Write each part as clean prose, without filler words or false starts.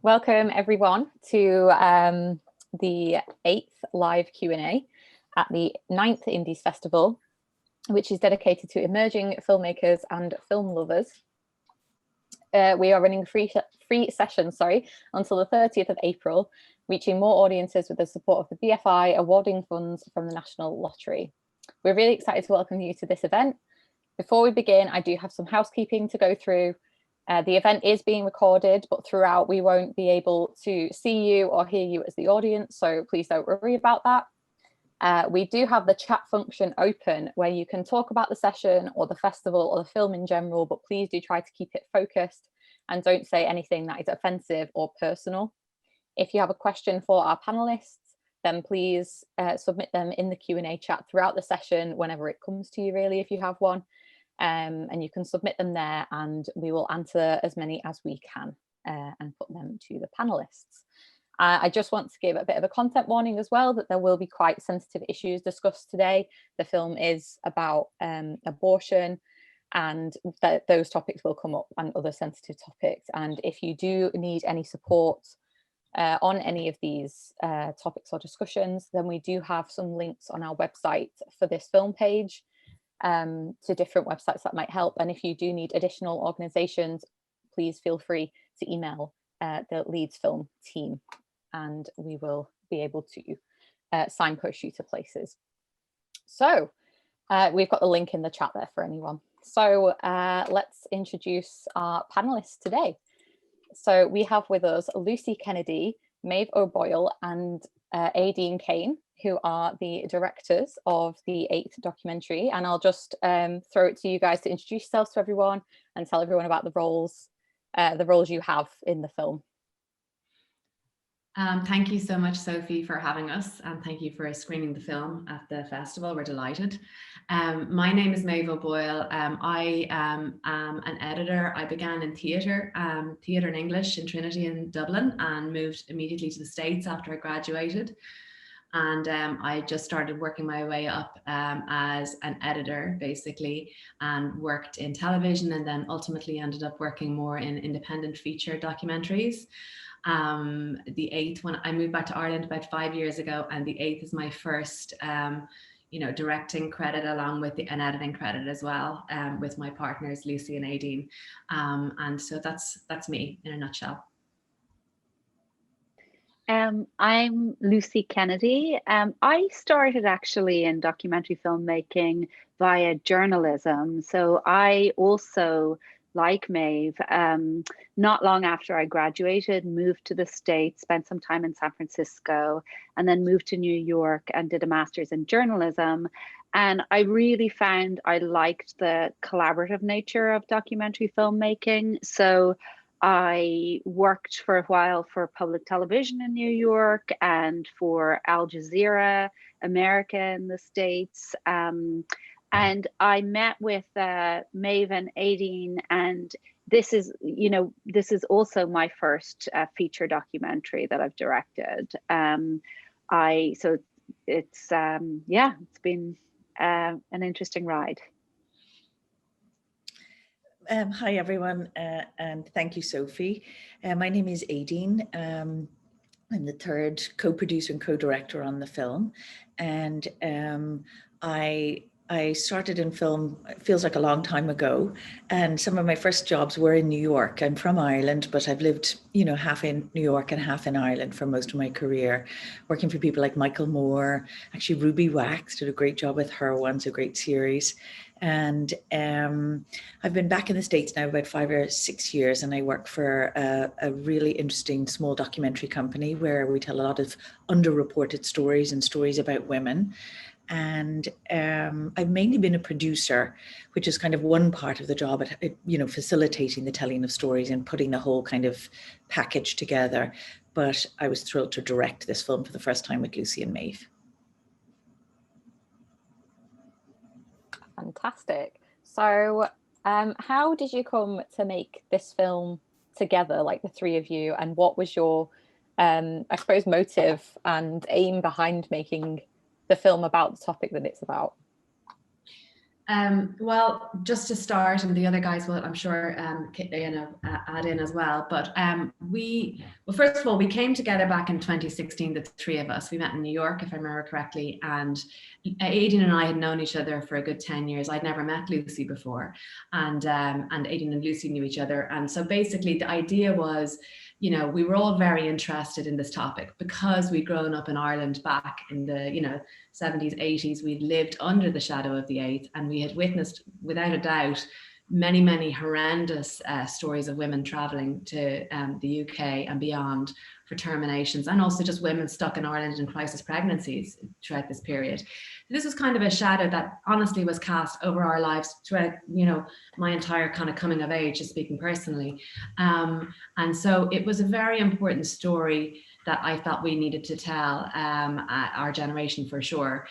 Welcome everyone to the 8th live Q&A at the 9th Indies Festival, which is dedicated to emerging filmmakers and film lovers. We are running free sessions until the 30th of April, reaching more audiences with the support of the BFI awarding funds from the National Lottery. We're really excited to welcome you to this event. Before we begin, I do have some housekeeping to go through. The event is being recorded, but throughout we won't be able to see you or hear you as the audience, so please don't worry about that. We do have the chat function open where you can talk about the session or the festival or the film in general, but please do try to keep it focused and don't say anything that is offensive or personal. If you have a question for our panelists, then please submit them in the Q&A chat throughout the session whenever it comes to you, really, if you have one. And you can submit them there and we will answer as many as we can and put them to the panelists. I just want to give a bit of a content warning as well, that there will be quite sensitive issues discussed today. The film is about abortion, and those topics will come up, and other sensitive topics. And if you do need any support on any of these topics or discussions, then we do have some links on our website for this film page to different websites that might help. And if you do need additional organisations, please feel free to email the Leeds Film team and we will be able to signpost you to places. So we've got the link in the chat there for anyone. So let's introduce our panellists today. So we have with us Lucy Kennedy, Maeve O'Boyle and Aideen Kane, who are the directors of the 8th documentary. And I'll just throw it to you guys to introduce yourselves to everyone and tell everyone about the roles you have in the film. Thank you so much, Sophie, for having us, and thank you for screening the film at the festival. We're delighted. My name is Maeve O'Boyle. I am an editor. I began in theatre and English in Trinity in Dublin and moved immediately to the States after I graduated. And I just started working my way up as an editor, basically, and worked in television, and then ultimately ended up working more in independent feature documentaries. The 8th, when I moved back to Ireland about 5 years ago, and the 8th is my first, directing credit, along with an editing credit as well, with my partners Lucy and Aideen. And so that's me in a nutshell. I'm Lucy Kennedy. I started actually in documentary filmmaking via journalism. So I also, like Maeve, not long after I graduated, moved to the States, spent some time in San Francisco, and then moved to New York and did a master's in journalism. And I really found I liked the collaborative nature of documentary filmmaking. So I worked for a while for public television in New York and for Al Jazeera America in the States. And I met with Maeve and Aideen, and this is also my first feature documentary that I've directed. So it's been an interesting ride. Hi everyone, and thank you, Sophie. My name is Aideen. I'm the third co-producer and co-director on the film, and I started in film, it feels like a long time ago, and some of my first jobs were in New York. I'm from Ireland, but I've lived, half in New York and half in Ireland for most of my career, working for people like Michael Moore. Actually, Ruby Wax did a great job with her once, a great series. And I've been back in the States now about 5 or 6 years, and I work for a really interesting small documentary company where we tell a lot of underreported stories and stories about women. And I've mainly been a producer, which is kind of one part of the job at facilitating the telling of stories and putting the whole kind of package together. But I was thrilled to direct this film for the first time with Lucy and Maeve. Fantastic. So how did you come to make this film together, like the three of you, and what was your I suppose motive and aim behind making the film about the topic that it's about? Well, just to start, and the other guys will, I'm sure, add in as well. But well, first of all, we came together back in 2016, the three of us. We met in New York, if I remember correctly, and Aideen and I had known each other for a good 10 years. I'd never met Lucy before, and Aideen and Lucy knew each other. And so basically the idea was, you know, we were all very interested in this topic because we'd grown up in Ireland back in the, 70s, 80s. We'd lived under the shadow of the 8th, and we had witnessed, without a doubt, many, many horrendous stories of women traveling to the UK and beyond for terminations, and also just women stuck in Ireland in crisis pregnancies throughout this period. This was kind of a shadow that honestly was cast over our lives throughout, my entire kind of coming of age, just speaking personally. And so it was a very important story that I felt we needed to tell our generation for sure.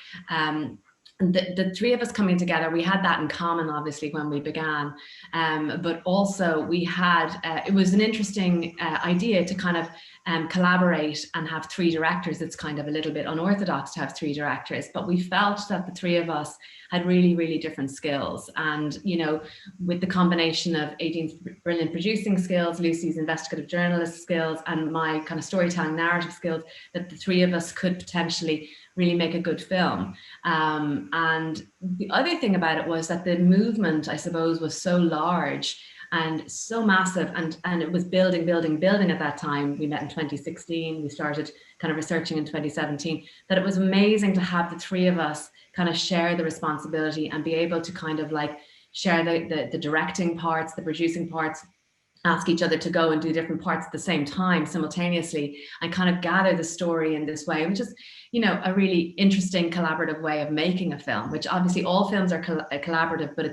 The three of us coming together, we had that in common, obviously, when we began, but also we had, it was an interesting idea to kind of collaborate and have three directors. It's kind of a little bit unorthodox to have three directors, but we felt that the three of us had really, really different skills. And, with the combination of Aideen's brilliant producing skills, Lucy's investigative journalist skills, and my kind of storytelling narrative skills, that the three of us could potentially really make a good film. And the other thing about it was that the movement, I suppose, was so large and so massive, and it was building at that time. We met in 2016, we started kind of researching in 2017, that it was amazing to have the three of us kind of share the responsibility and be able to kind of like share the directing parts, the producing parts, ask each other to go and do different parts at the same time simultaneously, and kind of gather the story in this way, which is, a really interesting collaborative way of making a film, which obviously all films are collaborative, but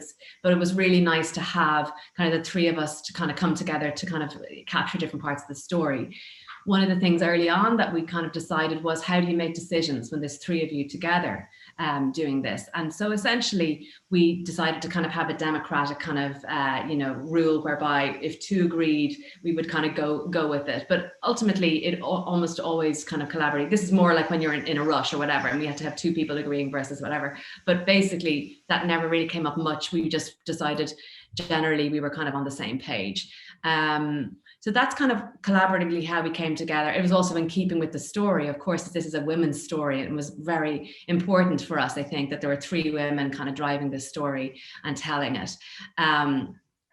it was really nice to have kind of the three of us to kind of come together to kind of capture different parts of the story. One of the things early on that we kind of decided was, how do you make decisions when there's three of you together doing this? And so essentially we decided to kind of have a democratic kind of, rule whereby if two agreed, we would kind of go with it. But ultimately it almost always kind of collaborate. This is more like when you're in a rush or whatever, and we had to have two people agreeing versus whatever. But basically that never really came up much. We just decided generally we were kind of on the same page. So that's kind of collaboratively how we came together. It was also in keeping with the story. Of course, this is a women's story. It was very important for us, I think, that there were three women kind of driving this story and telling it.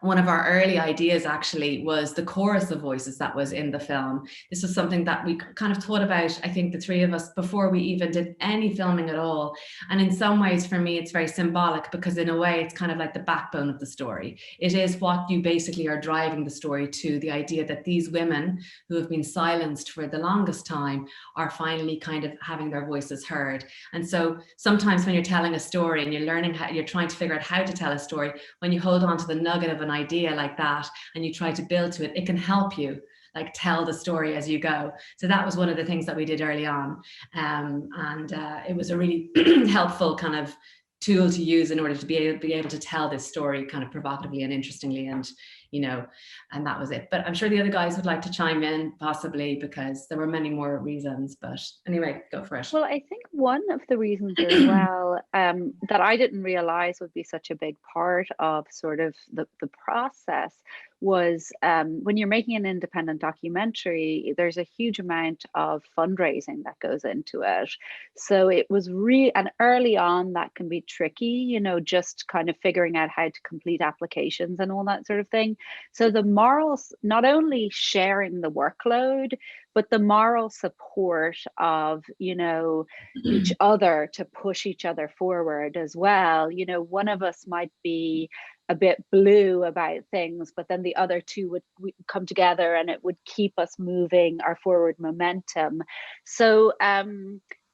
One of our early ideas actually was the chorus of voices that was in the film. This was something that we kind of thought about, I think, the three of us, before we even did any filming at all. And in some ways, for me, it's very symbolic, because in a way, it's kind of like the backbone of the story. It is what you basically are driving the story to, the idea that these women who have been silenced for the longest time are finally kind of having their voices heard. And so sometimes when you're telling a story and you're trying to figure out how to tell a story, when you hold on to the nugget of an idea like that and you try to build to it, it can help you like tell the story as you go. So that was one of the things that we did early on, and it was a really helpful kind of tool to use in order to be able to tell this story kind of provocatively and interestingly, and and that was it. But I'm sure the other guys would like to chime in, possibly, because there were many more reasons. But anyway, go for it. Well, I think one of the reasons as well that I didn't realize would be such a big part of sort of the process was when you're making an independent documentary, there's a huge amount of fundraising that goes into it. So it was and early on that can be tricky, just kind of figuring out how to complete applications and all that sort of thing. So the morals, not only sharing the workload, but the moral support of, each other to push each other forward as well. One of us might be a bit blue about things, but then the other two would come together and it would keep us moving our forward momentum. So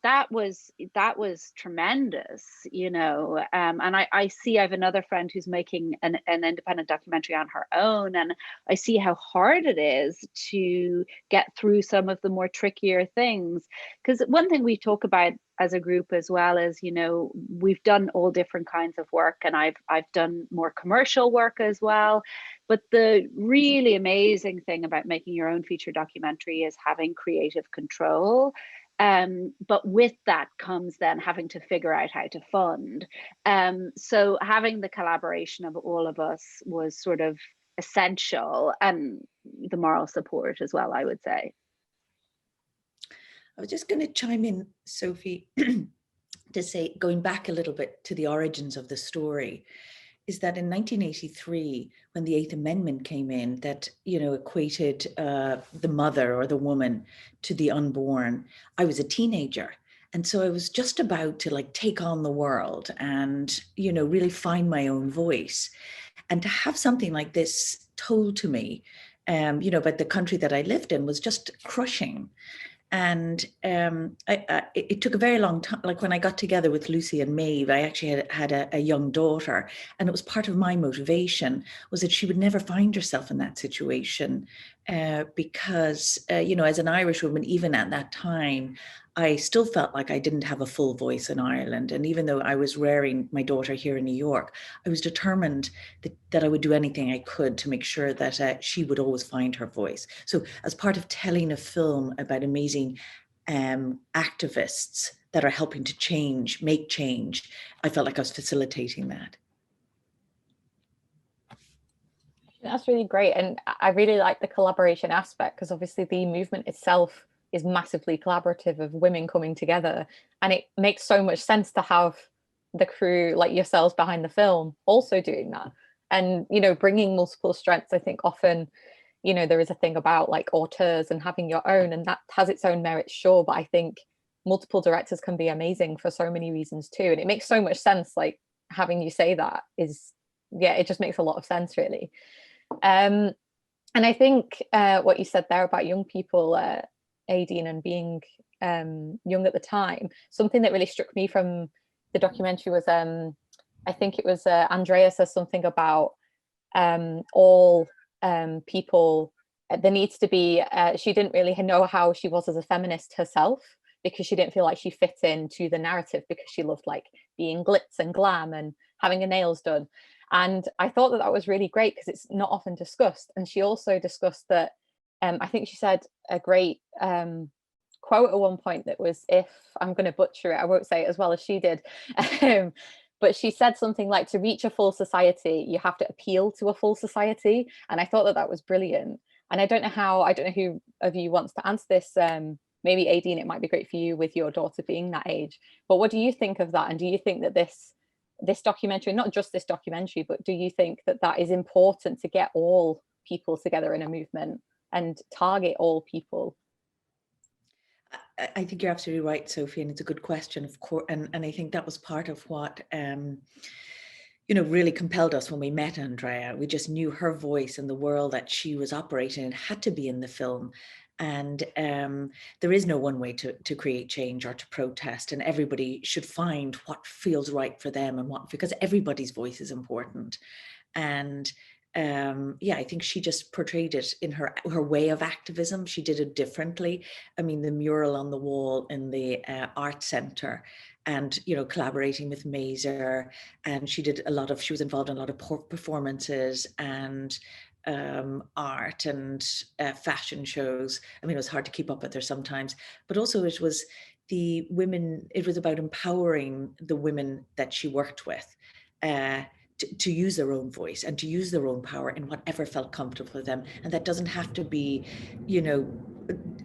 that was tremendous, and I see I have another friend who's making an independent documentary on her own, and I see how hard it is to get through some of the more trickier things. Because one thing we talk about as a group as well is, we've done all different kinds of work, and I've done more commercial work as well. But the really amazing thing about making your own feature documentary is having creative control. But with that comes then having to figure out how to fund. So having the collaboration of all of us was sort of essential, and the moral support as well, I would say. I was just going to chime in, Sophie, to say, going back a little bit to the origins of the story, is that in 1983, when the Eighth Amendment came in, that, you know, equated the mother or the woman to the unborn, I was a teenager. And so I was just about to like take on the world and, you know, really find my own voice. And to have something like this told to me, you know, about the country that I lived in was just crushing. And it took a very long time. Like when I got together with Lucy and Maeve, I actually had a young daughter, and it was part of my motivation was that she would never find herself in that situation, because, you know, as an Irish woman, even at that time, I still felt like I didn't have a full voice in Ireland. And even though I was rearing my daughter here in New York, I was determined that I would do anything I could to make sure that she would always find her voice. So as part of telling a film about amazing activists that are helping to make change, I felt like I was facilitating that. That's really great. And I really like the collaboration aspect, because obviously the movement itself is massively collaborative of women coming together. And it makes so much sense to have the crew like yourselves behind the film also doing that. And, you know, bringing multiple strengths. I think often, you know, there is a thing about like auteurs and having your own, and that has its own merits, sure. But I think multiple directors can be amazing for so many reasons too. And it makes so much sense, like having you say that is, yeah, it just makes a lot of sense, really. And I think what you said there about young people, Aideen, and being young at the time, something that really struck me from the documentary was, I think it was Andrea says something about all people, there needs to be, she didn't really know how she was as a feminist herself, because she didn't feel like she fit into the narrative, because she loved like being glitz and glam and having her nails done. And I thought that was really great, because it's not often discussed. And she also discussed that, I think she said a great quote at one point that was, if I'm going to butcher it, I won't say it as well as she did, but she said something like, to reach a full society, you have to appeal to a full society. And I thought that was brilliant. And I don't know who of you wants to answer this. Maybe Aideen, it might be great for you with your daughter being that age. But what do you think of that? And do you think that this documentary, not just this documentary, but do you think that is important to get all people together in a movement and target all people? I think you're absolutely right, Sophie, and it's a good question, of course. And I think that was part of what, you know, really compelled us when we met Andrea. We just knew her voice and the world that she was operating in had to be in the film. And there is no one way to create change or to protest, and everybody should find what feels right for them, and because everybody's voice is important. And yeah, I think she just portrayed it in her way of activism. She did it differently. I mean, the mural on the wall in the art center, and, you know, collaborating with Mazer, and she was involved in a lot of performances and art and fashion shows. I mean, it was hard to keep up with her sometimes, but also it was about empowering the women that she worked with, to use their own voice and to use their own power in whatever felt comfortable for them. And that doesn't have to be, you know,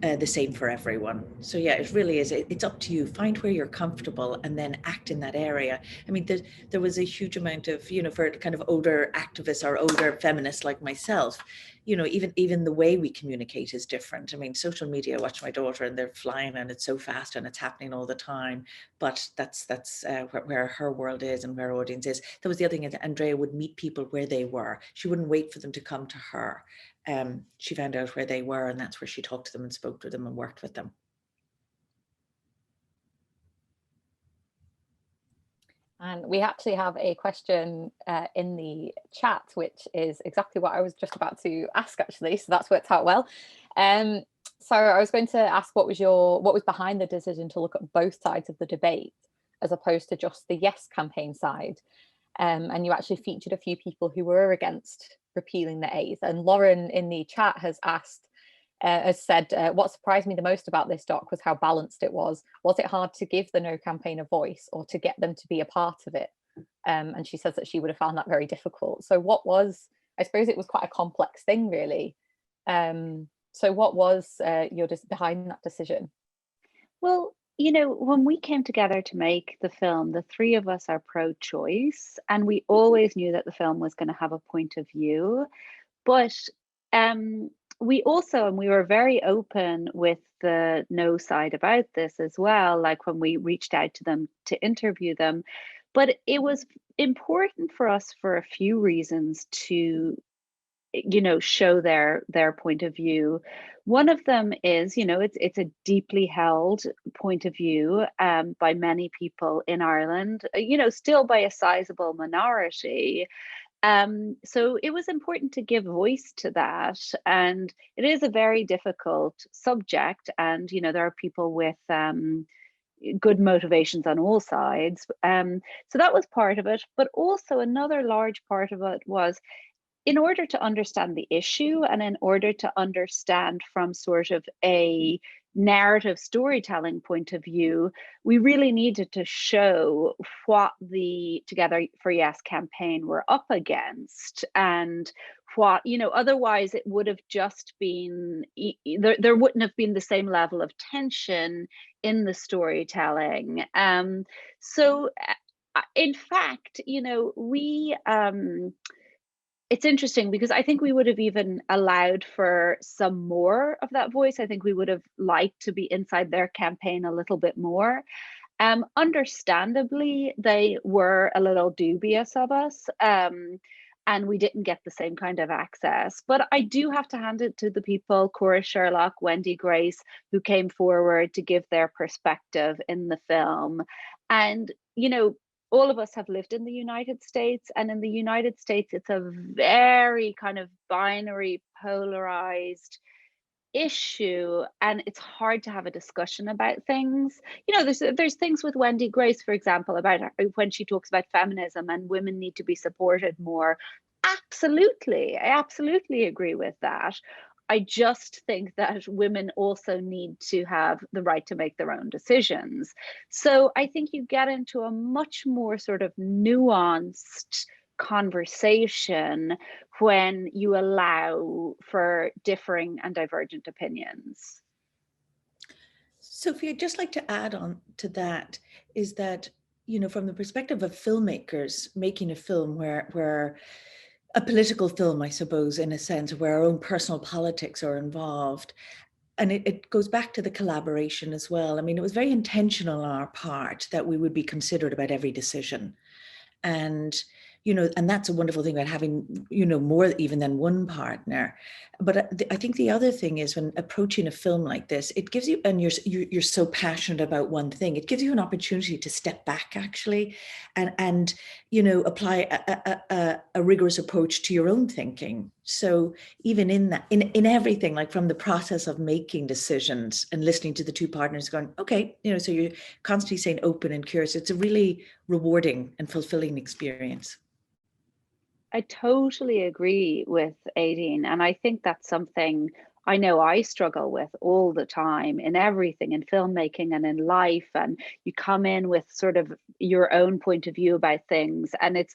the same for everyone. So yeah, it really is. It's up to you. Find where you're comfortable and then act in that area. I mean, there was a huge amount of, you know, for kind of older activists or older feminists like myself, you know, even the way we communicate is different. I mean, social media, I watch my daughter and they're flying and it's so fast and it's happening all the time. But that's where her world is and where her audience is. That was the other thing, that Andrea would meet people where they were. She wouldn't wait for them to come to her. She found out where they were, and that's where she talked to them and spoke to them and worked with them. And we actually have a question in the chat, which is exactly what I was just about to ask, actually. So that's worked out well. So I was going to ask, what was behind the decision to look at both sides of the debate, as opposed to just the Yes campaign side? And you actually featured a few people who were against repealing the A's. And Lauren in the chat has asked, has said, what surprised me the most about this doc was how balanced it was. Was it hard to give the No campaign a voice, or to get them to be a part of it? And she says that she would have found that very difficult. So what was, I suppose it was quite a complex thing, really. So what was behind that decision? Well, you know, when we came together to make the film, the three of us are pro-choice, and we always knew that the film was going to have a point of view. But we also, and we were very open with the No side about this as well, like when we reached out to them to interview them. But it was important for us for a few reasons to, you know, show their point of view. One of them is, you know, it's a deeply held point of view by many people in Ireland, you know, still by a sizable minority. So it was important to give voice to that, and it is a very difficult subject, and you know, there are people with good motivations on all sides. So that was part of it, but also another large part of it was, in order to understand the issue and in order to understand from sort of a narrative storytelling point of view, we really needed to show what the Together for Yes campaign were up against, and what, you know, otherwise it would have just been, there wouldn't have been the same level of tension in the storytelling. So in fact, you know, we it's interesting because I think we would have even allowed for some more of that voice. I think we would have liked to be inside their campaign a little bit more. Understandably, they were a little dubious of us, and we didn't get the same kind of access. But I do have to hand it to the people, Cora Sherlock, Wendy Grace, who came forward to give their perspective in the film. And, you know, all of us have lived in the United States, and in the United States, it's a very kind of binary, polarized issue, and it's hard to have a discussion about things. You know, there's things with Wendy Grace, for example, about when she talks about feminism and women need to be supported more. Absolutely, I absolutely agree with that. I just think that women also need to have the right to make their own decisions. So I think you get into a much more sort of nuanced conversation when you allow for differing and divergent opinions. Sophie, I'd just like to add on to that is that, you know, from the perspective of filmmakers making a film where a political film, I suppose, in a sense, where our own personal politics are involved. And it goes back to the collaboration as well. I mean, it was very intentional on our part that we would be considered about every decision. And, you know, and that's a wonderful thing about having, you know, more even than one partner. But I think the other thing is when approaching a film like this, it gives you, and you're so passionate about one thing, it gives you an opportunity to step back actually, and you know, apply a rigorous approach to your own thinking. So even in that, in everything, like from the process of making decisions and listening to the two partners going, okay, you know, so you're constantly saying open and curious. It's a really rewarding and fulfilling experience. I totally agree with Aideen, and I think that's something I know I struggle with all the time in everything, in filmmaking and in life. And you come in with sort of your own point of view about things, and it's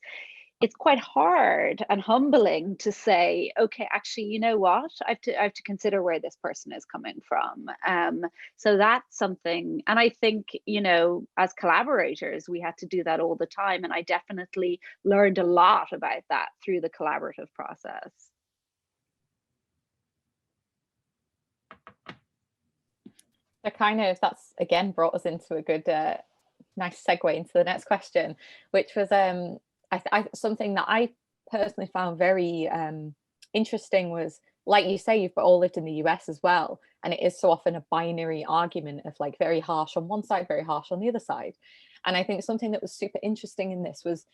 quite hard and humbling to say, okay, actually, you know what? I have to consider where this person is coming from. So that's something, and I think, you know, as collaborators, we had to do that all the time. And I definitely learned a lot about that through the collaborative process. So kind of, that's again brought us into a good, nice segue into the next question, which was something that I personally found very interesting was, like you say, you've all lived in the US as well, and it is so often a binary argument of like very harsh on one side, very harsh on the other side. And I think something that was super interesting in this was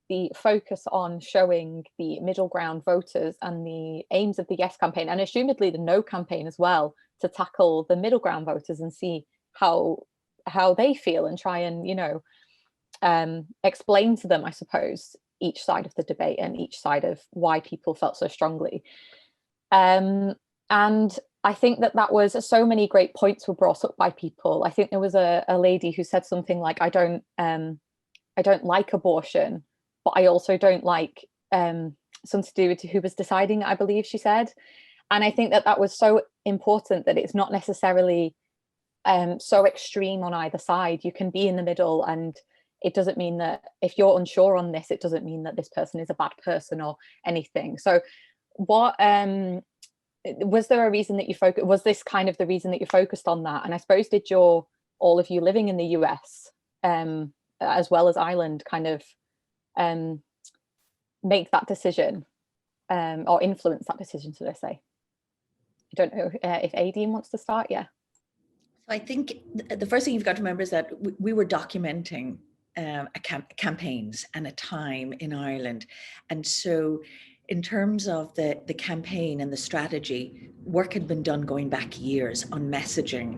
the focus on showing the middle ground voters and the aims of the Yes campaign, and assumedly the No campaign as well, to tackle the middle ground voters and see how they feel and try and, you know, explain to them, I suppose, each side of the debate and each side of why people felt so strongly. And I think that was so many great points were brought up by people. I think there was a lady who said something like, I don't like abortion, but I also don't like something to do with who was deciding, I believe she said. And I think that was so important, that it's not necessarily so extreme on either side. You can be in the middle, and it doesn't mean that if you're unsure on this, it doesn't mean that this person is a bad person or anything. So what was there a reason that you focused, was this kind of the reason that you focused on that? And I suppose did all of you living in the US as well as Ireland kind of make that decision or influence that decision, should I say? I don't know if Aideen wants to start. Yeah. I think the first thing you've got to remember is that we were documenting campaigns and a time in Ireland. And so in terms of the campaign and the strategy, work had been done going back years on messaging.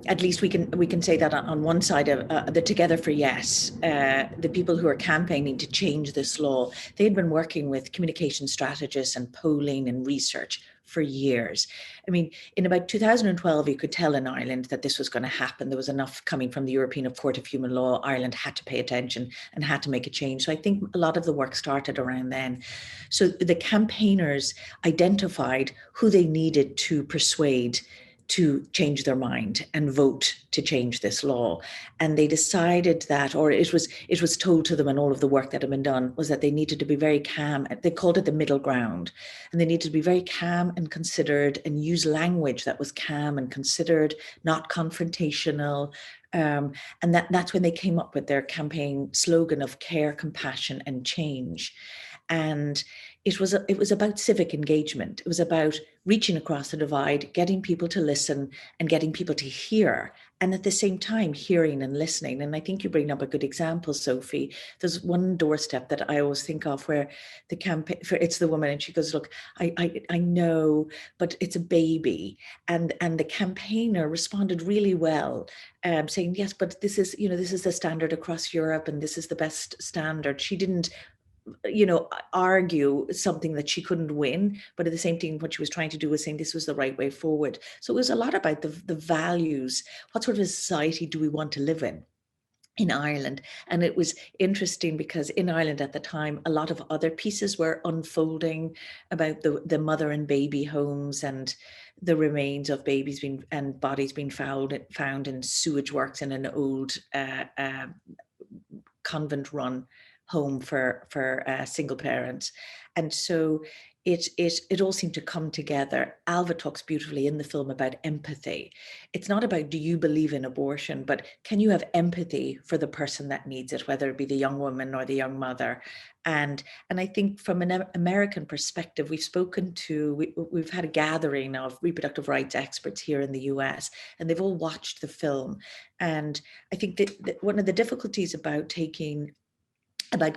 At least we can say that on one side of the Together for Yes, the people who are campaigning to change this law, they had been working with communication strategists and polling and research for years. I mean, in about 2012, you could tell in Ireland that this was going to happen. There was enough coming from the European Court of Human Law. Ireland had to pay attention and had to make a change. So I think a lot of the work started around then. So the campaigners identified who they needed to persuade to change their mind and vote to change this law. And they decided that, or it was told to them, and all of the work that had been done was that they needed to be very calm. They called it the middle ground. And they needed to be very calm and considered and use language that was calm and considered, not confrontational. And that's when they came up with their campaign slogan of care, compassion, and change. And it was about civic engagement. It was about reaching across the divide, getting people to listen and getting people to hear, and at the same time hearing and listening. And I think you bring up a good example, Sophie. There's one doorstep that I always think of where the campaign, it's the woman, and she goes, look, I know, but it's a baby. And the campaigner responded really well, saying, yes, but this is the standard across Europe, and this is the best standard. She didn't argue something that she couldn't win, but at the same time, what she was trying to do was saying this was the right way forward. So it was a lot about the values. What sort of a society do we want to live in Ireland? And it was interesting because in Ireland at the time, a lot of other pieces were unfolding about the mother and baby homes and the remains of babies and bodies being found in sewage works in an old convent run home for single parents. And so it all seemed to come together. Alva talks beautifully in the film about empathy. It's not about do you believe in abortion, but can you have empathy for the person that needs it, whether it be the young woman or the young mother. And I think from an American perspective, we've had a gathering of reproductive rights experts here in the US, and they've all watched the film. And I think that one of the difficulties about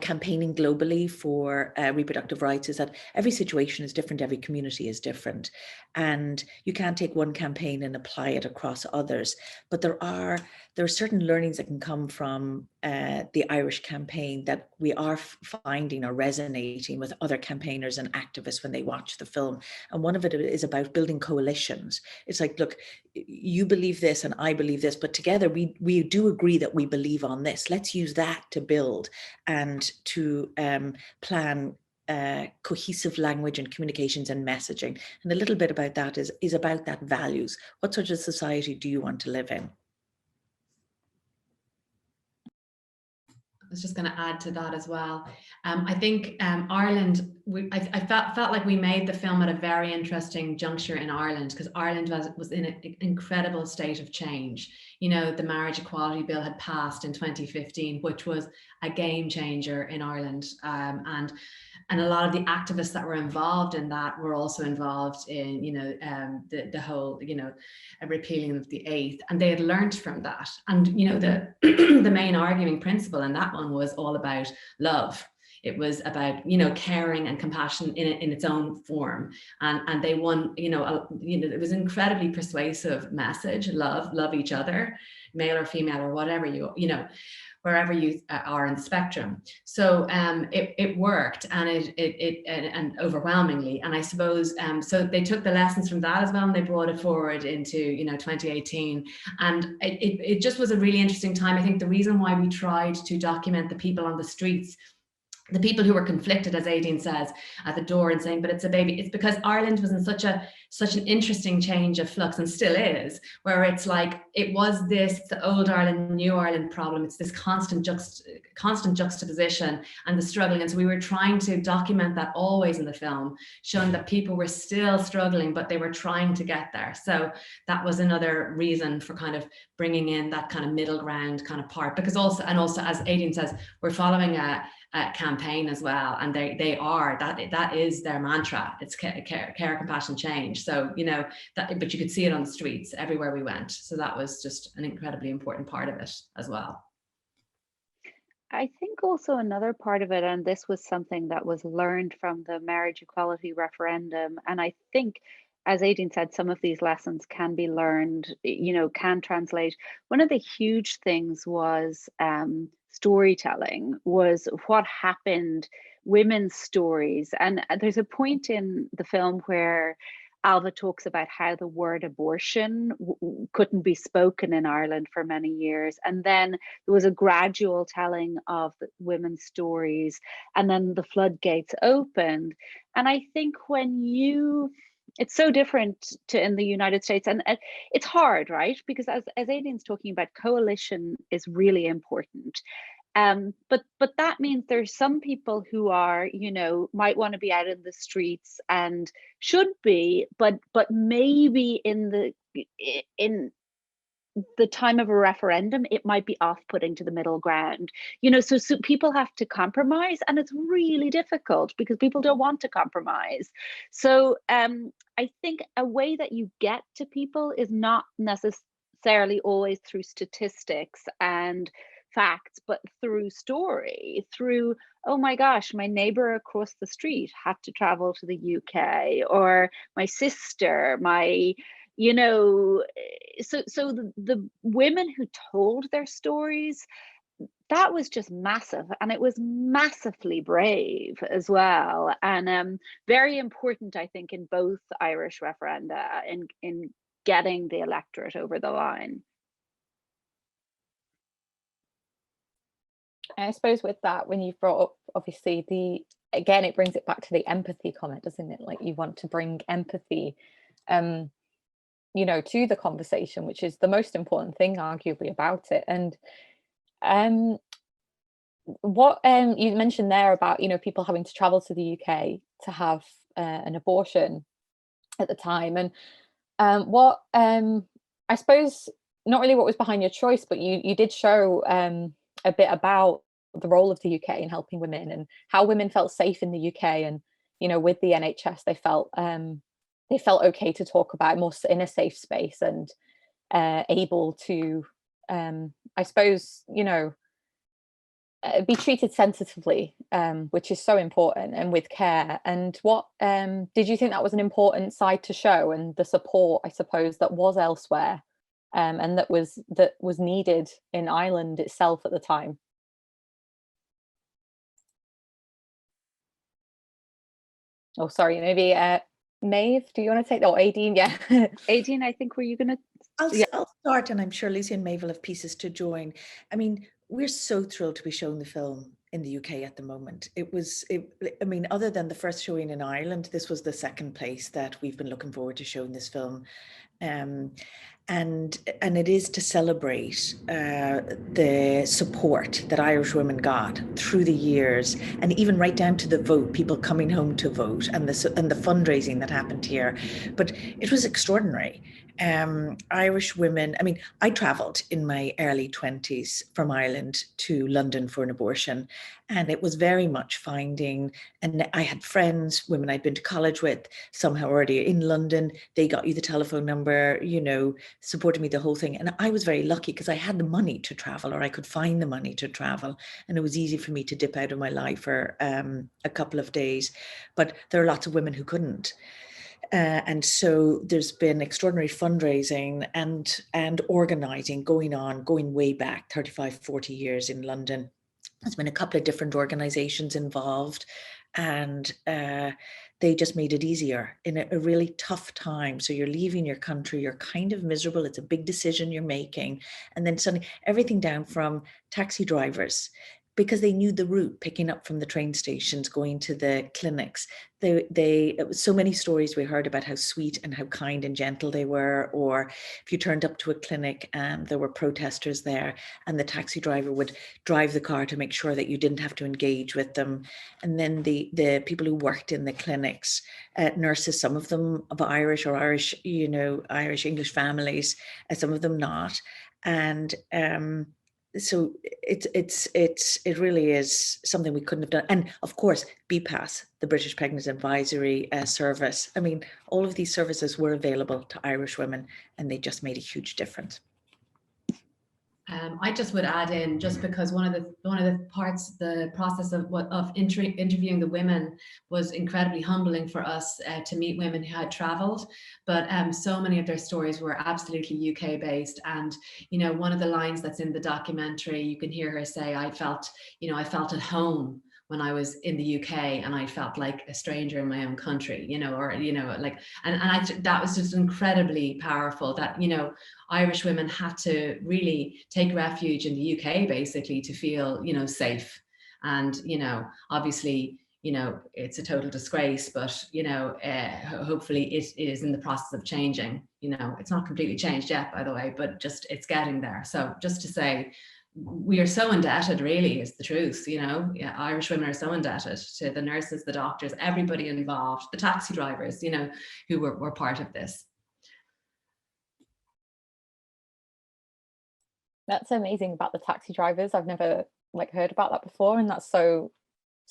campaigning globally for reproductive rights is that every situation is different, every community is different, and you can't take one campaign and apply it across others. But there are certain learnings that can come from the Irish campaign that we are finding are resonating with other campaigners and activists when they watch the film. And one of it is about building coalitions. It's like, look, you believe this and I believe this, but together we do agree that we believe on this. Let's use that to build and to plan cohesive language and communications and messaging. And a little bit about that is about that values. What sort of society do you want to live in? I was just going to add to that as well. I think Ireland, I felt like we made the film at a very interesting juncture in Ireland, because Ireland was in an incredible state of change. The marriage equality bill had passed in 2015, which was a game changer in Ireland. And a lot of the activists that were involved in that were also involved in, the whole, repealing of the 8th, and they had learned from that. And, the the main arguing principle in that one was all about love. It was about, caring and compassion in its own form. And they won, it was an incredibly persuasive message, love each other, male or female or whatever, wherever you are in the spectrum. So it worked, and and overwhelmingly. And I suppose so they took the lessons from that as well, and they brought it forward into 2018. And it just was a really interesting time. I think the reason why we tried to document the people on the streets, the people who were conflicted, as Aideen says, at the door and saying, but it's a baby, it's because Ireland was in such an interesting change of flux, and still is, where it's like, it was this, the old Ireland, new Ireland problem. It's this constant juxtaposition and the struggling. And so we were trying to document that always in the film, showing that people were still struggling, but they were trying to get there. So that was another reason for kind of bringing in that kind of middle ground kind of part, because also as Aideen says, we're following a campaign as well, and they are that is their mantra. It's care, compassion, change. So but you could see it on the streets everywhere we went. So that was just an incredibly important part of it as well. I think also another part of it, and this was something that was learned from the marriage equality referendum, and I think, as Aideen said, some of these lessons can be learned, can translate. One of the huge things was storytelling, was what happened, women's stories. And there's a point in the film where Alva talks about how the word abortion couldn't be spoken in Ireland for many years. And then there was a gradual telling of the women's stories, and then the floodgates opened. And I think it's so different to in the United States, and it's hard, right? Because as Aideen's talking about, coalition is really important. But that means there's some people who are, might want to be out in the streets and should be, but maybe in the time of a referendum, it might be off-putting to the middle ground. So people have to compromise, and it's really difficult because people don't want to compromise. So I think a way that you get to people is not necessarily always through statistics and facts, but through story, through, oh my gosh, my neighbor across the street had to travel to the UK, or my sister, so the women who told their stories, that was just massive, and it was massively brave as well, and very important, I think, in both Irish referenda in getting the electorate over the line. I suppose with that, when you've brought up, obviously, again, it brings it back to the empathy comment, doesn't it? Like, you want to bring empathy to the conversation, which is the most important thing, arguably, about it. And what you mentioned there about, people having to travel to the UK to have an abortion at the time, and what I suppose, not really what was behind your choice, but you did show a bit about the role of the UK in helping women, and how women felt safe in the UK, and with the NHS they felt okay to talk about more in a safe space, and able to I suppose be treated sensitively, which is so important, and with care. And what did you think that was an important side to show, and the support, I suppose, that was elsewhere, and that was needed in Ireland itself at the time? Oh, sorry, maybe Maeve, do you want to take that? Or Aideen? Yeah. Aideen, I think, were you going to? I'll start, and I'm sure Lucy and Maeve will have pieces to join. I mean, we're so thrilled to be showing the film in the UK at the moment. Other than the first showing in Ireland, this was the second place that we've been looking forward to showing this film. And it is to celebrate the support that Irish women got through the years, and even right down to the vote, people coming home to vote, and the fundraising that happened here. But it was extraordinary. Irish women, I traveled in my early 20s from Ireland to London for an abortion, and it was very much finding, and I had friends, women I'd been to college with, somehow already in London. They got you the telephone number, supported me the whole thing. And I was very lucky because I had the money to travel, or I could find the money to travel, and it was easy for me to dip out of my life for a couple of days. But there are lots of women who couldn't. And so there's been extraordinary fundraising and organising going way back 35, 40 years in London. There's been a couple of different organisations involved, and they just made it easier in a really tough time. So you're leaving your country, you're kind of miserable, it's a big decision you're making. And then suddenly everything down from taxi drivers, because they knew the route, picking up from the train stations, going to the clinics. It was so many stories we heard about how sweet and how kind and gentle they were. Or if you turned up to a clinic and there were protesters there, and the taxi driver would drive the car to make sure that you didn't have to engage with them. And then the people who worked in the clinics, nurses, some of them of Irish or Irish, Irish English families, some of them not. And so it really is something we couldn't have done. And of course, BPAS, the British Pregnancy Advisory Service. I mean, all of these services were available to Irish women, and they just made a huge difference. I just would add in, just because one of the parts, the process of interviewing the women was incredibly humbling for us to meet women who had travelled, but so many of their stories were absolutely UK based. And one of the lines that's in the documentary, you can hear her say, I felt at home when I was in the UK, and I felt like a stranger in my own country, that was just incredibly powerful, that, Irish women had to really take refuge in the UK basically to feel, safe. And, obviously, it's a total disgrace, but, hopefully it is in the process of changing. It's not completely changed yet, by the way, but just it's getting there. So just to say, we are so indebted, really, is the truth. Irish women are so indebted to the nurses, the doctors, everybody involved, the taxi drivers, who were part of this. That's amazing about the taxi drivers. I've never heard about that before, and that's so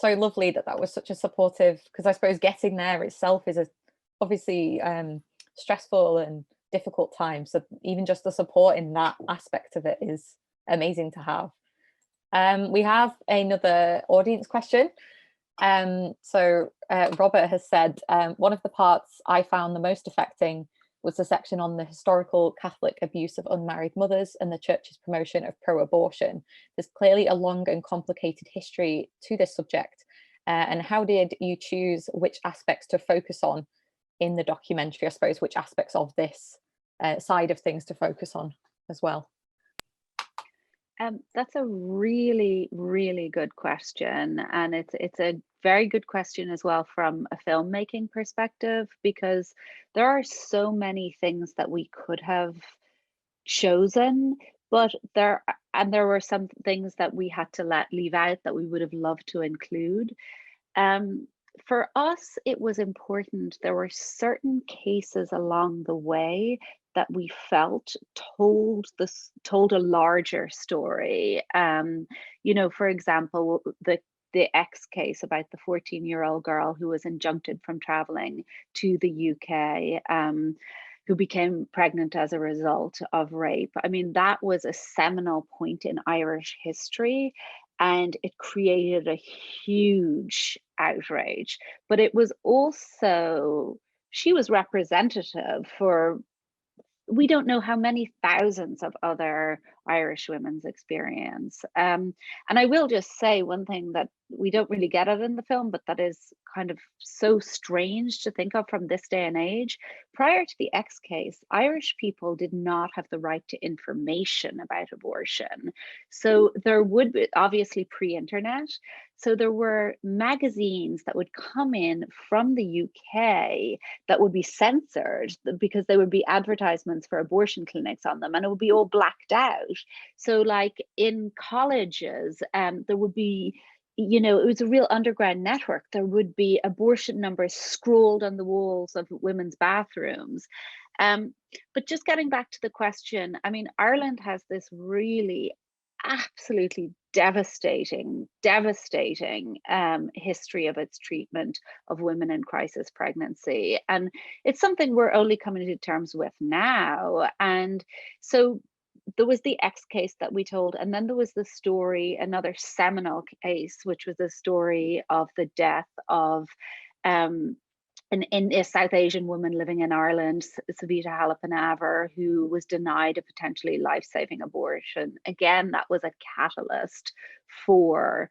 lovely that was such a supportive, because I suppose getting there itself is obviously stressful and difficult time. So even just the support in that aspect of it is amazing to have. We have another audience question. So Robert has said, one of the parts I found the most affecting was the section on the historical Catholic abuse of unmarried mothers and the church's promotion of pro-abortion. There's clearly a long and complicated history to this subject. And how did you choose which aspects to focus on in the documentary? I suppose which aspects of this side of things to focus on as well? That's a really, really good question. And it's a very good question as well from a filmmaking perspective, because there are so many things that we could have chosen, but there were some things that we had to leave out that we would have loved to include. For us, it was important. There were certain cases along the way that we felt told a larger story. For example, the X case about the 14-year-old girl who was injuncted from traveling to the UK, who became pregnant as a result of rape. I mean, that was a seminal point in Irish history, and it created a huge outrage. But it was also, she was representative for, we don't know how many thousands of other Irish women's experience. And I will just say one thing that we don't really get it in the film, but that is kind of so strange to think of from this day and age. Prior to the X case, Irish people did not have the right to information about abortion. So there would be, obviously pre-internet, so there were magazines that would come in from the UK that would be censored because there would be advertisements for abortion clinics on them, and it would be all blacked out. So like in colleges, there would be, it was a real underground network. There would be abortion numbers scrolled on the walls of women's bathrooms. But just getting back to the question, I mean, Ireland has this really absolutely devastating history of its treatment of women in crisis pregnancy. And it's something we're only coming to terms with now. And so there was the X case that we told, and then there was the story, another seminal case, which was the story of the death of a South Asian woman living in Ireland, Savita Halappanavar, who was denied a potentially life-saving abortion. Again, that was a catalyst for,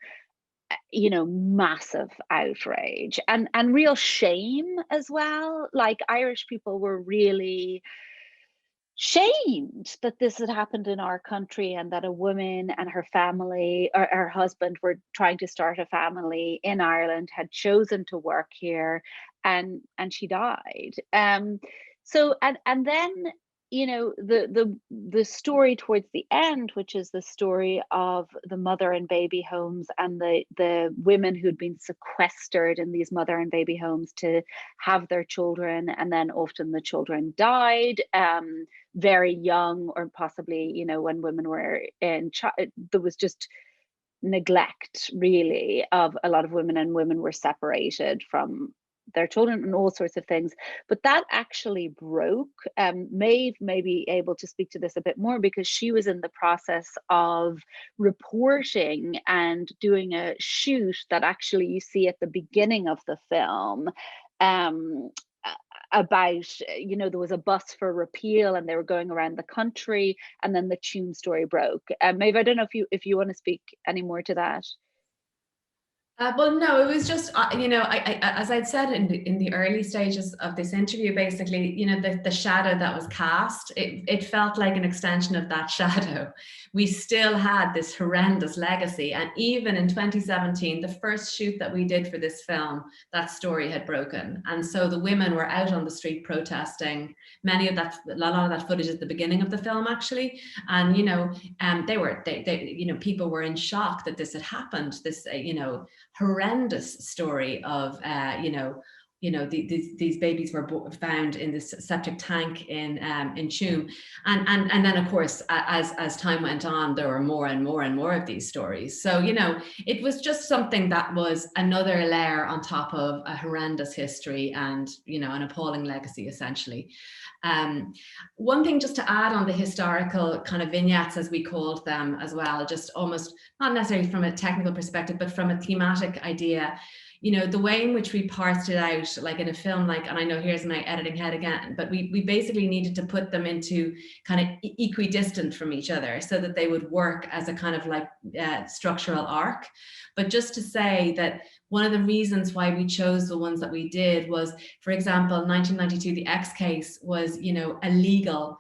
you know, massive outrage and real shame as well. Like, Irish people were really shamed that this had happened in our country, and that a woman and her family, or her husband, were trying to start a family in Ireland, had chosen to work here, and she died. So and then, you know, the story towards the end, which is the story of the mother and baby homes, and the women who'd been sequestered in these mother and baby homes to have their children, and then often the children died very young, or possibly, you know, when women were there was just neglect, really, of a lot of women, and women were separated from their children and all sorts of things. But that actually broke. Maeve may be able to speak to this a bit more, because she was in the process of reporting and doing a shoot that actually you see at the beginning of the film, about, you know, there was a bus for repeal and they were going around the country, and then the Tune story broke. Maeve, I don't know if you want to speak any more to that. Well, no, it was just, you know, I as I'd said in the early stages of this interview, basically, you know, the shadow that was cast, it felt like an extension of that shadow. We still had this horrendous legacy. And even in 2017, the first shoot that we did for this film, that story had broken. And so the women were out on the street protesting. A lot of that footage is at the beginning of the film, actually. And, you know, they you know, people were in shock that this had happened. This, you know, horrendous story of these babies were found in this septic tank in Tuam, and then of course as time went on, there were more and more and more of these stories. So, you know, it was just something that was another layer on top of a horrendous history and, you know, an appalling legacy, essentially. One thing just to add on the historical kind of vignettes, as we called them as well, just almost not necessarily from a technical perspective, but from a thematic idea, you know, the way in which we parsed it out, like in a film, like, and I know here's my editing head again, but we basically needed to put them into kind of equidistant from each other so that they would work as a kind of like structural arc. But just to say that one of the reasons why we chose the ones that we did was, for example, 1992, the X case was, you know, a legal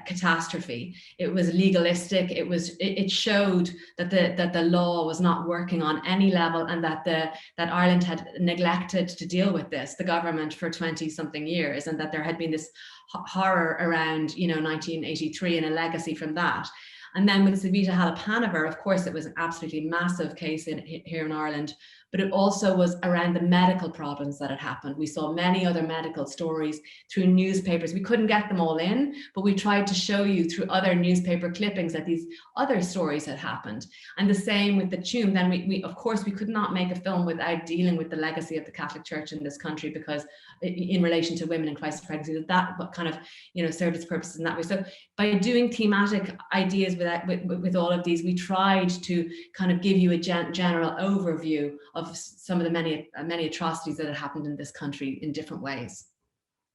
catastrophe. It was legalistic. It showed that the law was not working on any level, and that Ireland had neglected to deal with this, the government, for 20 something years, and that there had been this horror around, you know, 1983 and a legacy from that. And then with Savita Halappanavar, of course, it was an absolutely massive case here in Ireland, but it also was around the medical problems that had happened. We saw many other medical stories through newspapers. We couldn't get them all in, but we tried to show you through other newspaper clippings that these other stories had happened. And the same with the Tuam. Then we of course, we could not make a film without dealing with the legacy of the Catholic Church in this country, because in relation to women in crisis pregnancy, that kind of, you know, served its purposes in that way. So by doing thematic ideas with all of these, we tried to kind of give you a general overview of some of the many atrocities that had happened in this country in different ways.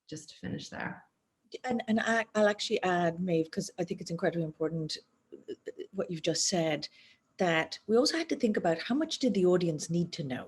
Just to finish there. And I'll actually add, Maeve, because I think it's incredibly important what you've just said, that we also had to think about how much did the audience need to know.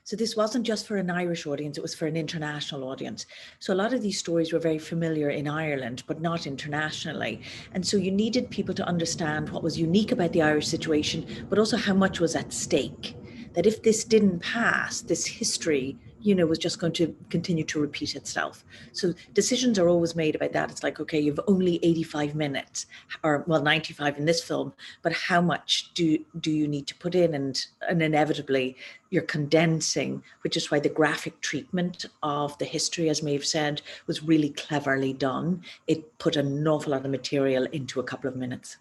So this wasn't just for an Irish audience, it was for an international audience. So a lot of these stories were very familiar in Ireland, but not internationally. And so you needed people to understand what was unique about the Irish situation, but also how much was at stake. That if this didn't pass, this history, you know, was just going to continue to repeat itself. So decisions are always made about that. It's like, okay, you've only 85 minutes, or well, 95 in this film, but how much do you need to put in? And inevitably you're condensing, which is why the graphic treatment of the history, as Maeve said, was really cleverly done. It put an awful lot of material into a couple of minutes.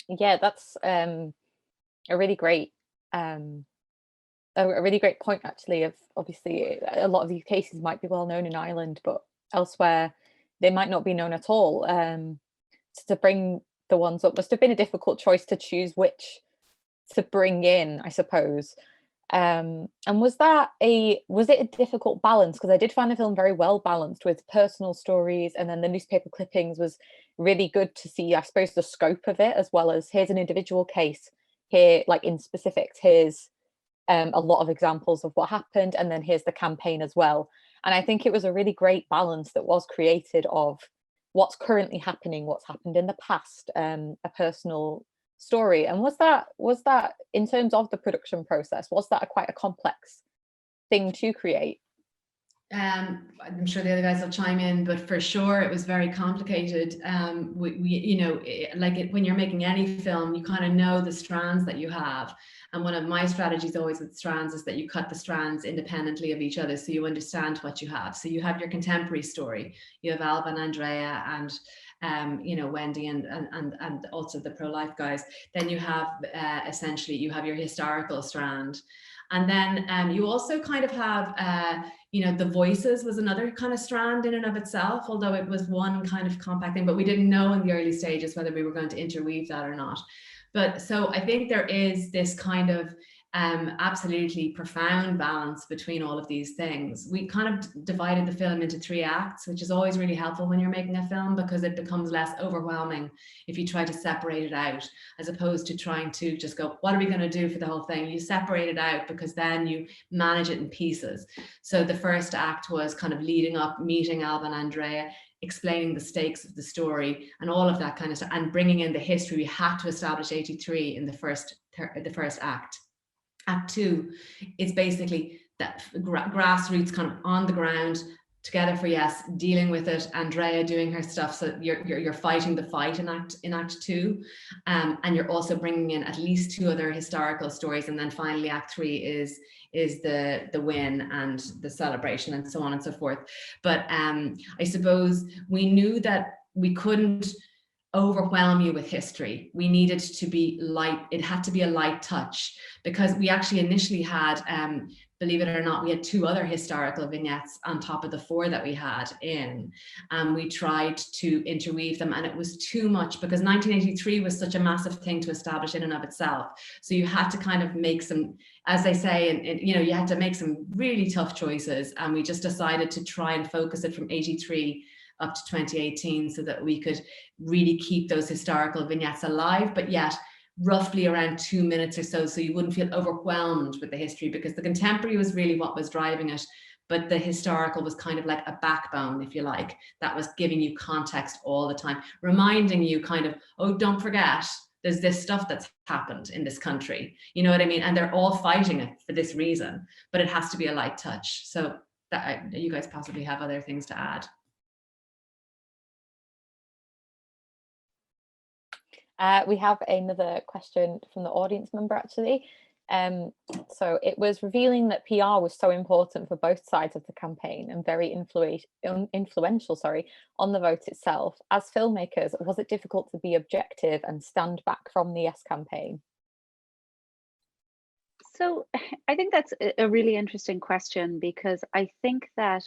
Yeah, that's a really great point, actually, of obviously a lot of these cases might be well known in Ireland, but elsewhere they might not be known at all. To bring the ones up must have been a difficult choice to choose which to bring in, I suppose. And was it a difficult balance? Because I did find the film very well balanced with personal stories, and then the newspaper clippings was really good to see, I suppose, the scope of it, as well as here's an individual case, here, like in specifics, here's a lot of examples of what happened, and then here's the campaign as well. And I think it was a really great balance that was created of what's currently happening, what's happened in the past, a personal story. And was that in terms of the production process, was that quite a complex thing to create? I'm sure the other guys will chime in, but for sure it was very complicated. When you're making any film, you kind of know the strands that you have. And one of my strategies always with strands is that you cut the strands independently of each other, so you understand what you have. So you have your contemporary story, you have Alba and Andrea and Wendy and also the pro-life guys. Then you have essentially you have your historical strand. And then you also kind of have, the voices was another kind of strand in and of itself, although it was one kind of compact thing, but we didn't know in the early stages whether we were going to interweave that or not. But so I think there is this kind of absolutely profound balance between all of these things. We kind of divided the film into 3 acts, which is always really helpful when you're making a film, because it becomes less overwhelming if you try to separate it out, as opposed to trying to just go, what are we going to do for the whole thing? You separate it out because then you manage it in pieces. So the first act was kind of leading up, meeting Alba and Andrea, explaining the stakes of the story and all of that kind of stuff, and bringing in the history. We had to establish 83 in the first act. Act 2 is basically that grassroots, kind of on the ground, together for yes, dealing with it, Andrea doing her stuff. So you're fighting the fight in act 2, and you're also bringing in at least 2 other historical stories, and then finally act 3 is the win and the celebration and so on and so forth. But I suppose we knew that we couldn't overwhelm you with history. We needed to be light. It had to be a light touch, because we actually initially had, believe it or not, we had 2 other historical vignettes on top of the 4 that we had in. We tried to interweave them, and it was too much, because 1983 was such a massive thing to establish in and of itself. So you had to kind of make some, as they say, and you had to make some really tough choices. And we just decided to try and focus it from 83 up to 2018, so that we could really keep those historical vignettes alive, but yet roughly around 2 minutes or so you wouldn't feel overwhelmed with the history, because the contemporary was really what was driving it, but the historical was kind of like a backbone, if you like, that was giving you context all the time, reminding you kind of, oh, don't forget, there's this stuff that's happened in this country, you know what I mean? And they're all fighting it for this reason, but it has to be a light touch. So that, you guys possibly have other things to add. We have another question from the audience member, actually. So it was revealing that PR was so important for both sides of the campaign and very influential on the vote itself. As filmmakers, was it difficult to be objective and stand back from the Yes campaign? So I think that's a really interesting question, because I think that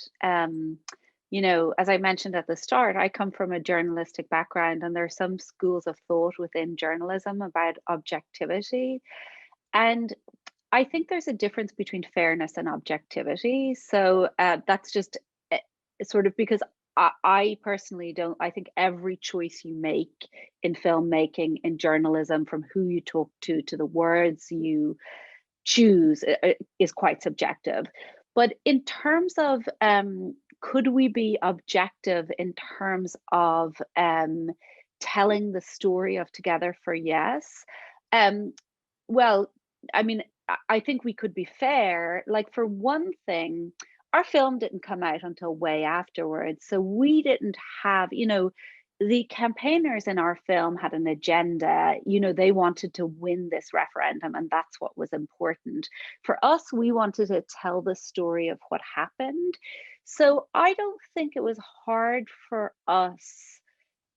as I mentioned at the start, I come from a journalistic background, and there are some schools of thought within journalism about objectivity. And I think there's a difference between fairness and objectivity. So that's just sort of because I personally don't, I think every choice you make in filmmaking, in journalism, from who you talk to the words you choose, is quite subjective. But in terms of could we be objective in terms of telling the story of Together for Yes? Well, I mean, I think we could be fair. Like, for one thing, our film didn't come out until way afterwards. So we didn't have, the campaigners in our film had an agenda. They wanted to win this referendum, and that's what was important. For us, we wanted to tell the story of what happened. So I don't think it was hard for us.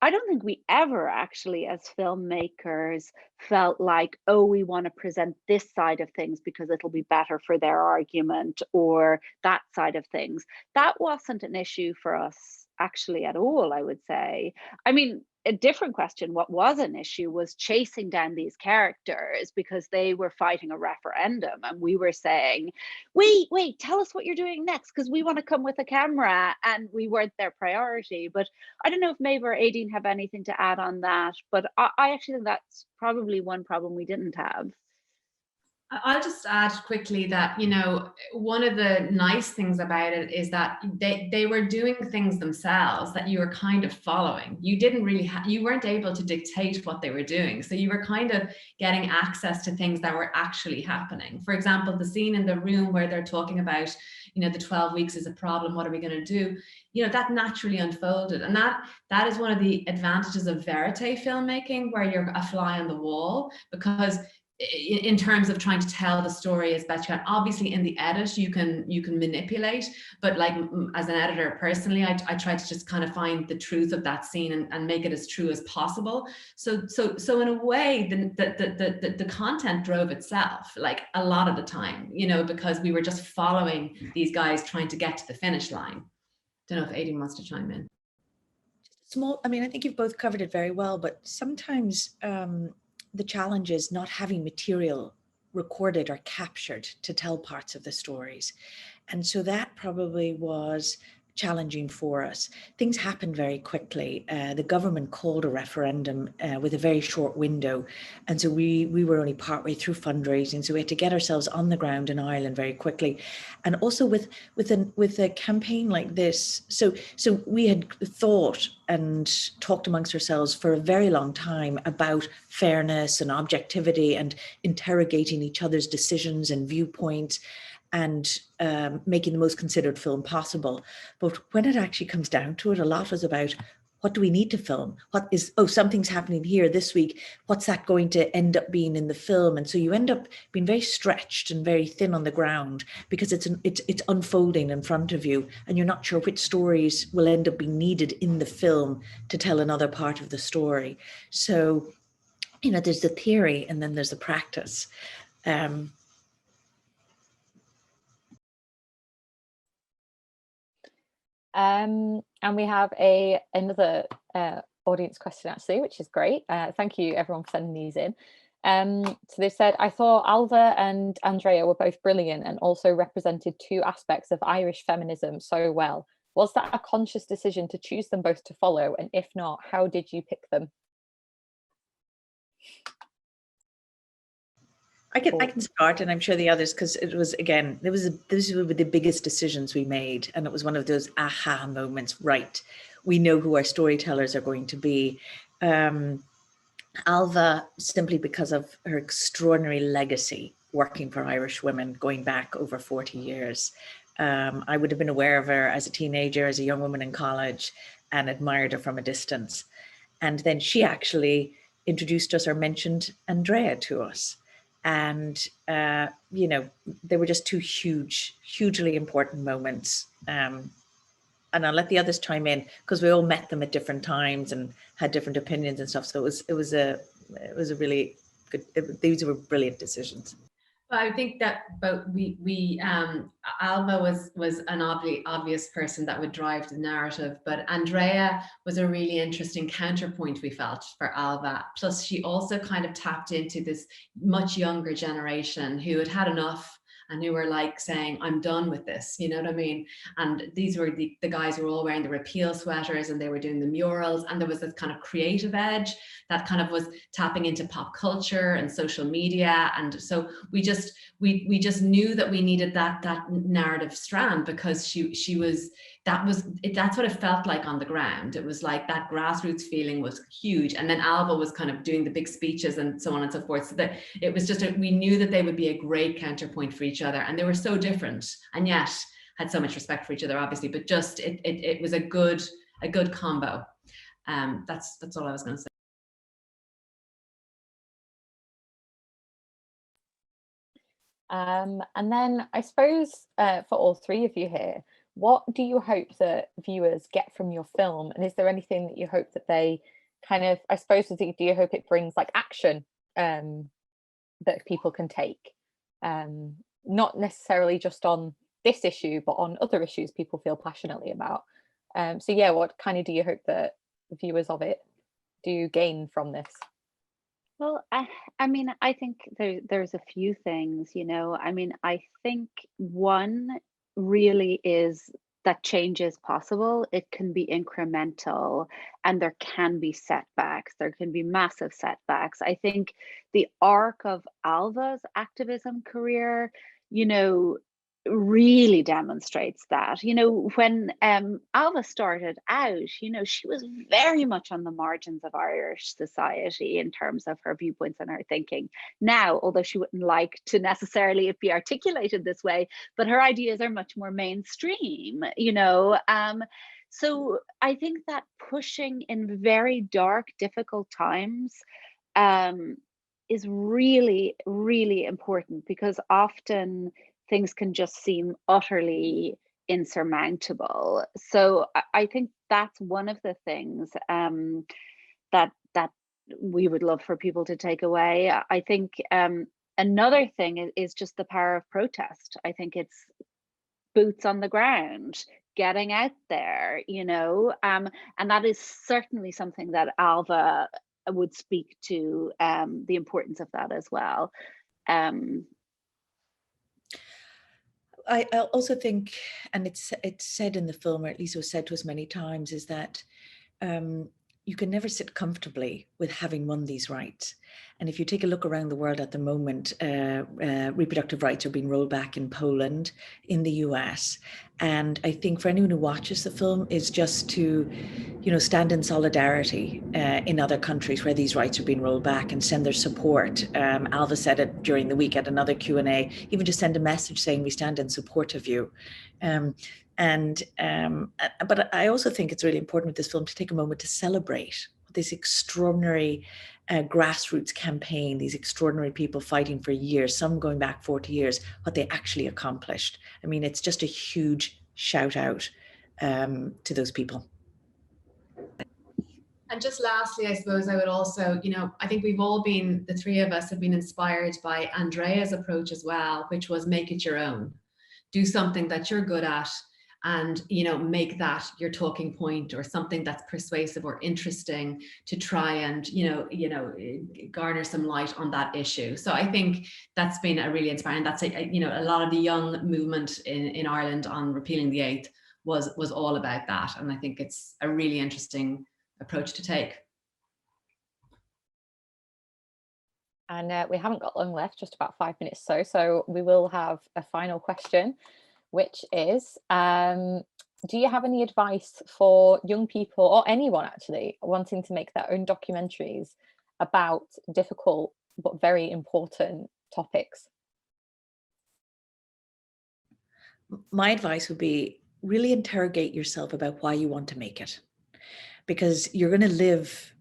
I don't think we ever actually, as filmmakers, felt like, oh, we want to present this side of things because it'll be better for their argument, or that side of things. That wasn't an issue for us actually at all, I would say. I mean, a different question, what was an issue was chasing down these characters because they were fighting a referendum, and we were saying, wait, tell us what you're doing next, because we want to come with a camera, and we weren't their priority. But I don't know if Maeve or Aideen have anything to add on that, but I actually think that's probably one problem we didn't have. I'll just add quickly that, you know, one of the nice things about it is that they were doing things themselves that you were kind of following. You didn't really you weren't able to dictate what they were doing. So you were kind of getting access to things that were actually happening. For example, the scene in the room where they're talking about, you know, the 12 weeks is a problem, what are we going to do? You know, that naturally unfolded. And that is one of the advantages of verite filmmaking, where you're a fly on the wall, because in terms of trying to tell the story as best you can. Obviously in the edit you can manipulate, but like as an editor personally, I try to just kind of find the truth of that scene and make it as true as possible. So in a way the content drove itself, like a lot of the time, you know, because we were just following these guys trying to get to the finish line. Don't know if Aideen wants to chime in. Small, I mean, I think you've both covered it very well, but sometimes the challenge is not having material recorded or captured to tell parts of the stories. And so that probably was challenging for us. Things happened very quickly. The government called a referendum with a very short window. And so we were only partway through fundraising. So we had to get ourselves on the ground in Ireland very quickly. And also with a campaign like this, so we had thought and talked amongst ourselves for a very long time about fairness and objectivity and interrogating each other's decisions and viewpoints, and making the most considered film possible. But when it actually comes down to it, a lot was about, what do we need to film? What is, oh, something's happening here this week. What's that going to end up being in the film? And so you end up being very stretched and very thin on the ground, because it's unfolding in front of you, and you're not sure which stories will end up being needed in the film to tell another part of the story. So, you know, there's the theory and then there's the practice. And we have another audience question actually, which is great. Thank you everyone for sending these in. So they've said, I thought Alva and Andrea were both brilliant and also represented two aspects of Irish feminism so well. Was that a conscious decision to choose them both to follow? And if not, how did you pick them? I can start, and I'm sure the others, because it was, again, these were the biggest decisions we made, and it was one of those aha moments. Right, we know who our storytellers are going to be. Alva, simply because of her extraordinary legacy working for Irish women going back over 40 years. I would have been aware of her as a teenager, as a young woman in college, and admired her from a distance. And then she actually introduced us or mentioned Andrea to us. And, you know, they were just two hugely important moments. And I'll let the others chime in, because we all met them at different times and had different opinions and stuff. So it was a really good, these were brilliant decisions. Well, I think that Alva was an obvious person that would drive the narrative, but Andrea was a really interesting counterpoint, we felt, for Alva. Plus, she also kind of tapped into this much younger generation who had had enough and who were like saying, I'm done with this, you know what I mean? And these were the guys who were all wearing the repeal sweaters, and they were doing the murals, and there was this kind of creative edge that kind of was tapping into pop culture and social media. And so we just knew that we needed that narrative strand, because that's what it felt like on the ground. It was like that grassroots feeling was huge. And then Alva was kind of doing the big speeches and so on and so forth. So that it was just, we knew that they would be a great counterpoint for each other. And they were so different, and yet had so much respect for each other, obviously, but just, it was a good combo. That's all I was going to say. And then I suppose for all three of you here, what do you hope that viewers get from your film? And is there anything that you hope that they kind of, I suppose, do you hope it brings like action that people can take? Not necessarily just on this issue, but on other issues people feel passionately about. So yeah, what kind of do you hope that viewers of it do gain from this? Well, I mean, I think there's a few things, you know. I mean, I think one really is that change is possible. It can be incremental and there can be setbacks. There can be massive setbacks. I think the arc of Alva's activism career, you know, really demonstrates that. You know, when Alva started out, you know, she was very much on the margins of Irish society in terms of her viewpoints and her thinking. Now, although she wouldn't like to necessarily it be articulated this way, but her ideas are much more mainstream, you know. So I think that pushing in very dark, difficult times is really, really important, because often things can just seem utterly insurmountable. So I think that's one of the things that we would love for people to take away. I think another thing is just the power of protest. I think it's boots on the ground, getting out there, you know, and that is certainly something that Alva would speak to, the importance of that as well. I also think, and it's said in the film, or at least it was said to us many times, is that you can never sit comfortably with having won these rights. And if you take a look around the world at the moment, reproductive rights are being rolled back in Poland, in the US. And I think for anyone who watches the film is just to, you know, stand in solidarity in other countries where these rights are being rolled back and send their support. Alva said it during the week at another Q&A, even just send a message saying we stand in support of you. But I also think it's really important with this film to take a moment to celebrate this extraordinary grassroots campaign, these extraordinary people fighting for years, some going back 40 years, what they actually accomplished. I mean, it's just a huge shout out to those people. And just lastly, I suppose I would also, you know, I think we've all been, the three of us have been inspired by Andrea's approach as well, which was make it your own. Do something that you're good at, and, you know, make that your talking point, or something that's persuasive or interesting to try and, you know, garner some light on that issue. So I think that's been a really inspiring, that's you know, a lot of the young movement in Ireland on repealing the 8th was all about that. And I think it's a really interesting approach to take. And we haven't got long left, just about 5 minutes so we will have a final question, which is, do you have any advice for young people, or anyone actually, wanting to make their own documentaries about difficult but very important topics? My advice would be really interrogate yourself about why you want to make it, because you're going to live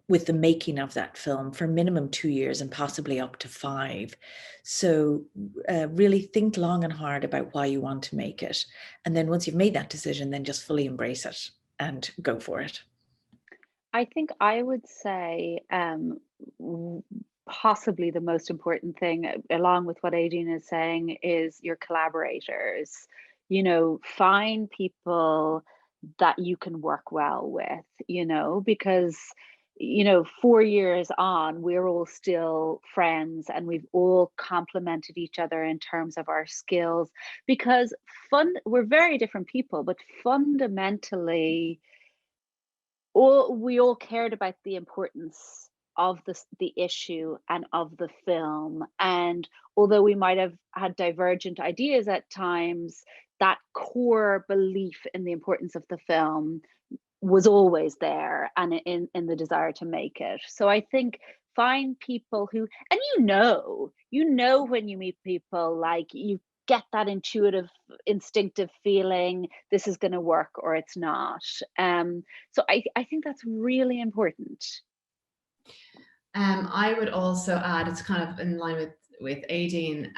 with the making of that film for minimum 2 years and possibly up to 5. So really think long and hard about why you want to make it. And then once you've made that decision, then just fully embrace it and go for it. I think I would say possibly the most important thing, along with what Aideen is saying, is your collaborators. You know, find people that you can work well with, you know, because, you know, 4 years on, we're all still friends and we've all complemented each other in terms of our skills, because we're very different people, but fundamentally, we all cared about the importance of the issue and of the film. And although we might have had divergent ideas at times, that core belief in the importance of the film was always there, and in the desire to make it. So I think find people who, and you know when you meet people, like, you get that intuitive, instinctive feeling this is going to work or it's not. So I think that's really important. I would also add, it's kind of in line with Aideen,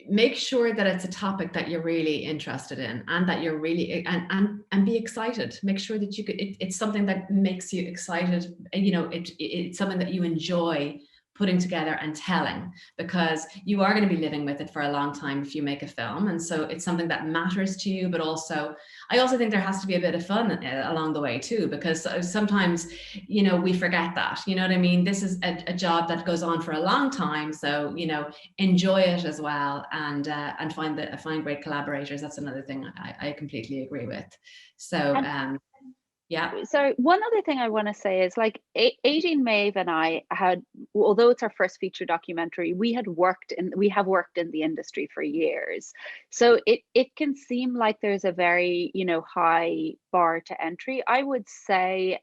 make sure that it's a topic that you're really interested in, and that you're really, and be excited. Make sure that it's something that makes you excited. You know, it's something that you enjoy putting together and telling, because you are going to be living with it for a long time if you make a film. And so it's something that matters to you, but also, I also think there has to be a bit of fun along the way too, because sometimes, you know, we forget that, you know what I mean? This is a job that goes on for a long time. So, you know, enjoy it as well, and find great collaborators. That's another thing I completely agree with. So, yeah. So one other thing I want to say is, like, Aideen, Maeve and I had, although it's our first feature documentary, we have worked in the industry for years. So it can seem like there's a very, you know, high bar to entry. I would say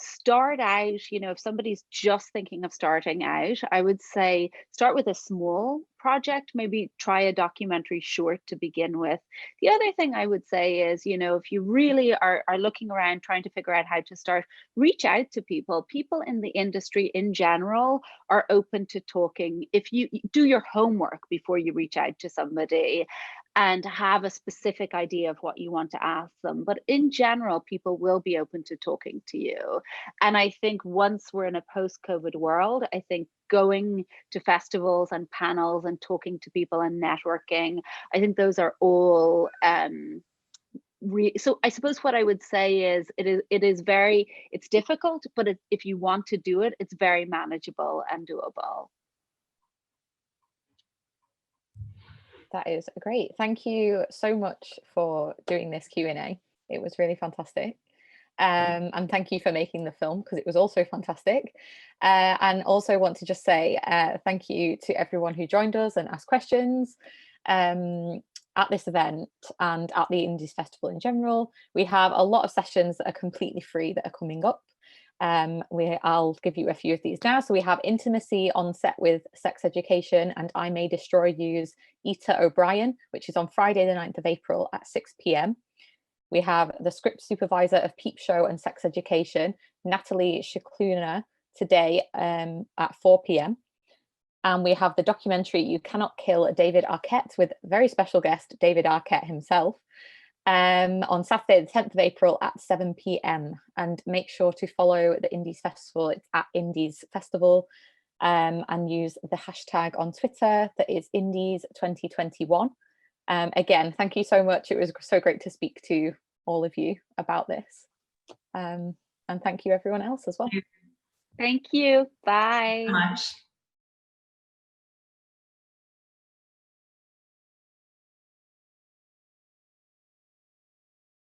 start out, you know, if somebody's just thinking of starting out, I would say start with a small project, maybe try a documentary short to begin with. The other thing I would say is, you know, if you really are looking around trying to figure out how to start, reach out to people. People in the industry in general are open to talking. If you do your homework before you reach out to somebody and have a specific idea of what you want to ask them. But in general, people will be open to talking to you. And I think once we're in a post-COVID world, I think going to festivals and panels and talking to people and networking, I think those are all so I suppose what I would say is it's difficult, but if you want to do it, it's very manageable and doable. That is great. Thank you so much for doing this Q&A. It was really fantastic. And thank you for making the film, because it was also fantastic. And also want to just say thank you to everyone who joined us and asked questions at this event and at the Indies Festival in general. We have a lot of sessions that are completely free that are coming up. I'll give you a few of these now. So we have Intimacy on Set with Sex Education and I May Destroy You's Ita O'Brien, which is on Friday the 9th of April at 6 p.m. We have the Script Supervisor of Peep Show and Sex Education, Natalie Shikluna, today at 4 p.m. And we have the documentary You Cannot Kill David Arquette with very special guest David Arquette himself, on Saturday the 10th of April at 7 p.m. And make sure to follow the Indies Festival. It's at Indies Festival, and use the hashtag on Twitter that is INDIs2021. Again, thank you so much. It was so great to speak to all of you about this. And thank you everyone else as well. Thank you. Bye. Thank you so much.